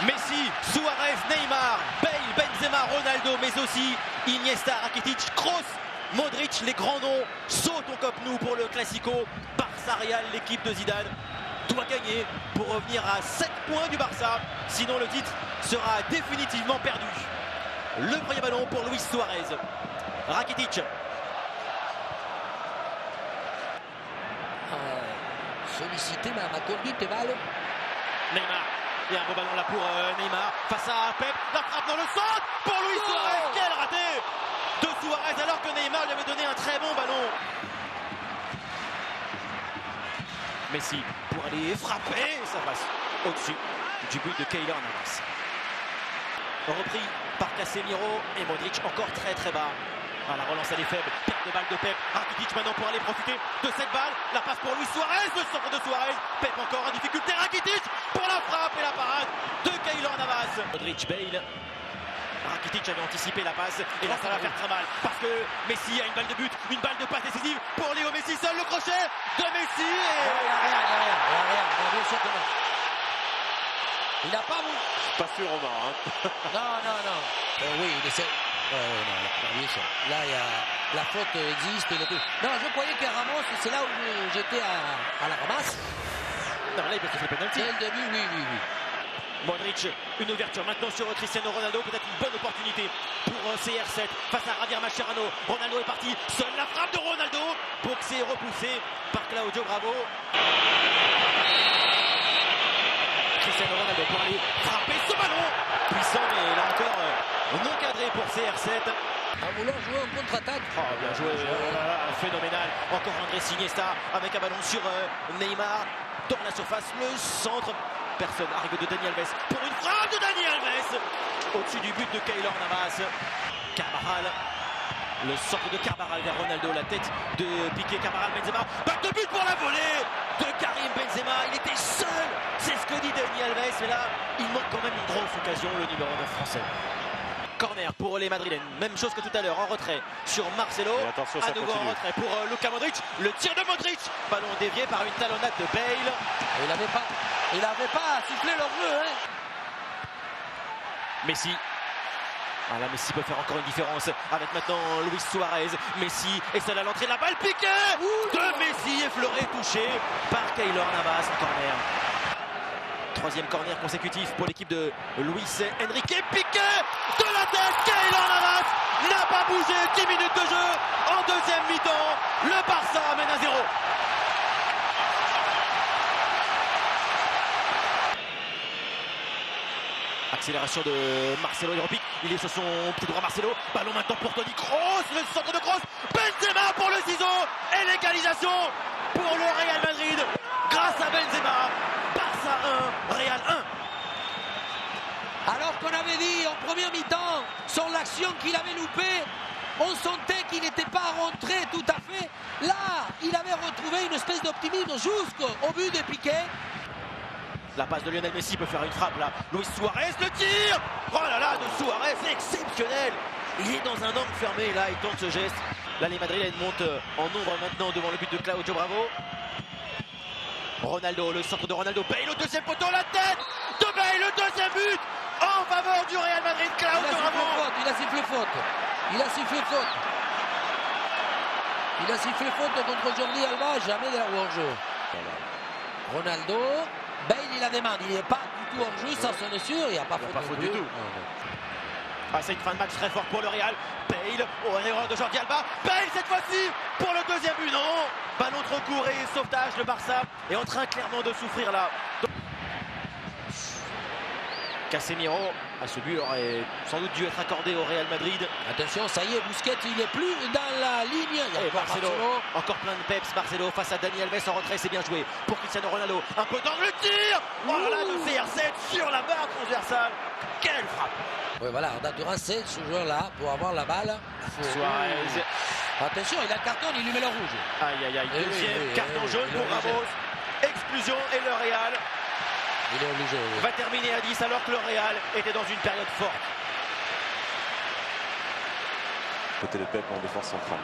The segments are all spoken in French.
Messi, Suarez, Neymar, Bale, Benzema, Ronaldo, mais aussi Iniesta, Rakitic, Kroos, Modric, les grands noms sautent au Camp Nou pour le Classico. Barça Real, l'équipe de Zidane doit gagner pour revenir à 7 points du Barça, sinon le titre sera définitivement perdu. Le premier ballon pour Luis Suarez. Rakitic. Sollicité, mais à ma conduite est mal. Neymar. Il y a un beau ballon là pour Neymar. Face à Pep. La frappe dans le centre pour Luis Suarez. Quel raté de Suarez alors que Neymar lui avait donné un très bon ballon. Messi pour aller frapper. Ça passe au-dessus du but de Keylor Navas. Repris par Casemiro et Modric encore très bas. Ah, la relance elle est faible, perte de balle de Pep. Rakitic maintenant pour aller profiter de cette balle. La passe pour Luis Suarez, le centre de Suarez. Pep encore en difficulté. Rakitic pour la frappe et la parade de Keylor Navas. Modric, Bale. Rakitic avait anticipé la passe et là ça va faire très mal parce que Messi a une balle de but, une balle de passe décisive pour Léo Messi. Seul le crochet de Messi. Et... Il n'y a rien. Bien sûr que non. Il n'a pas voulu. Pas sûr, Omar. Hein. Non. Oui, il essaie. Là, il y a la faute existe. Non, je croyais que Ramos, c'est là où j'étais à la ramasse. Non, là il peut faire le penalty. Dès le début, oui. Modric, une ouverture maintenant sur Cristiano Ronaldo, peut-être une bonne opportunité pour CR7 face à Javier Mascherano. Ronaldo est parti, seule la frappe de Ronaldo pour que c'est repoussé par Claudio Bravo. Cristiano Ronaldo pour aller frapper ce ballon puissant, mais là encore non cadré pour CR7. En voulant jouer en contre-attaque. Oh, bien joué, phénoménal. Encore Andrés Iniesta avec un ballon sur Neymar dans la surface, le centre. Personne arrive de Dani Alves pour une frappe de Dani Alves au-dessus du but de Keylor Navas. Carvajal, le centre de Carvajal vers Ronaldo, la tête de Piqué, Carvajal, Benzema, balle de but pour la volée de Karim Benzema. Il était seul, c'est ce que dit Dani Alves, mais là il manque quand même une grosse occasion, le numéro 9 français. Corner pour les Madrilènes, même chose que tout à l'heure, en retrait sur Marcelo, à nouveau en retrait pour Luka Modric, le tir de Modric, ballon dévié par une talonnade de Bale. Il n'avait pas sifflé leur jeu. Hein. Messi. Ah là, Messi peut faire encore une différence avec maintenant Luis Suarez. Messi est seul à l'entrée, la balle piquée de Messi, effleuré, touché par Keylor Navas, corner. Troisième corner consécutif pour l'équipe de Luis Enrique. Piqué de la tête, Keylor Navas n'a pas bougé. 10 minutes de jeu en deuxième mi-temps. Le Barça mène à 0. Accélération de Marcelo, il repique, il est sur son pied droit Marcelo, ballon maintenant pour Toni Kroos, le centre de Kroos, Benzema pour le ciseau et l'égalisation pour le Real Madrid grâce à Benzema. Barça 1, Real 1. Alors qu'on avait dit en première mi-temps sur l'action qu'il avait loupée, on sentait qu'il n'était pas rentré tout à fait. Là, il avait retrouvé une espèce d'optimisme jusqu'au but de Piqué. La passe de Lionel Messi peut faire une frappe là. Luis Suarez, le tir. Oh là là, de Suarez, exceptionnel. Il est dans un angle fermé là, il tente ce geste. Là, les Madrilènes montent en nombre maintenant devant le but de Claudio Bravo. Ronaldo, le centre de Ronaldo. Bale au deuxième poteau, la tête de Bale, le deuxième but en faveur du Real Madrid. Claudio Bravo. Il a sifflé faute contre Jordi Alba, jamais de la hors-jeu. Ronaldo. Bale il la demande, il n'est pas du tout en jeu, ça c'en est sûr, il n'y a pas faute du tout. Ah, c'est une fin de match très forte pour le Real. Bale, erreur de Jordi Alba. Bale cette fois-ci pour le deuxième but, non. Ballon trop court et sauvetage, le Barça est en train clairement de souffrir là. Casemiro, ce but aurait sans doute dû être accordé au Real Madrid. Attention, ça y est, Busquets, il n'est plus dans la ligne. Et Marcelo, encore plein de peps. Marcelo face à Dani Alves en retrait, c'est bien joué pour Cristiano Ronaldo. Un peu d'angle, le tir. Oh là là, de CR7 sur la barre transversale. Quelle frappe. Oui, voilà, on a dû rincer ce joueur-là pour avoir la balle. Suarez. Attention, il a le carton, il lui met le rouge. Aïe. Deuxième carton jaune pour Ramos. Exclusion et le Real il est obligé, va terminer à 10 alors que le Real était dans une période forte. Côté de Pep en défense centrale.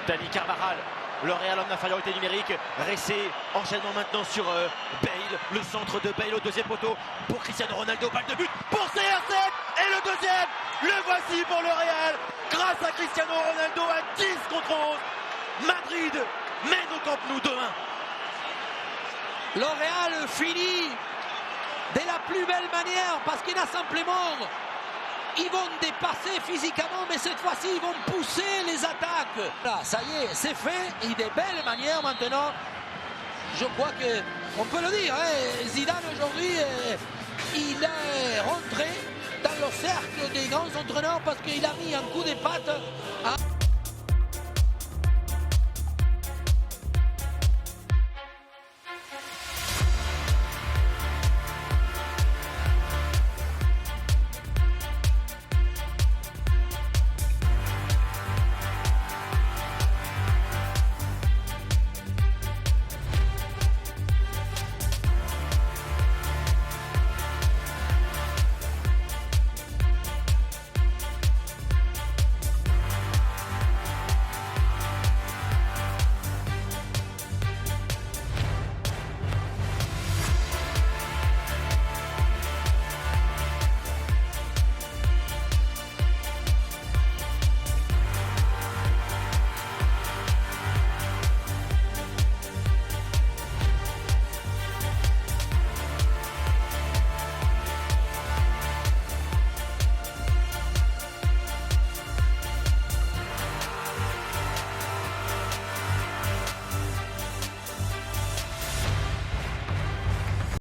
Dani Carvajal Le Real en infériorité numérique. Ressé, enchaînement maintenant sur Bale. Le centre de Bale au deuxième poteau pour Cristiano Ronaldo. Balle de but pour CR7. Et le deuxième, le voici pour le Real. Grâce à Cristiano Ronaldo à 10 contre 11. Madrid mène au Camp Nou 2-1. Le Real finit de la plus belle manière parce qu'il a simplement, ils vont dépasser physiquement, mais cette fois-ci ils vont pousser les attaques. Là, ça y est, c'est fait, et de belle manière maintenant. Je crois qu'on peut le dire, hein, Zidane aujourd'hui, il est rentré dans le cercle des grands entraîneurs parce qu'il a mis un coup de patte à...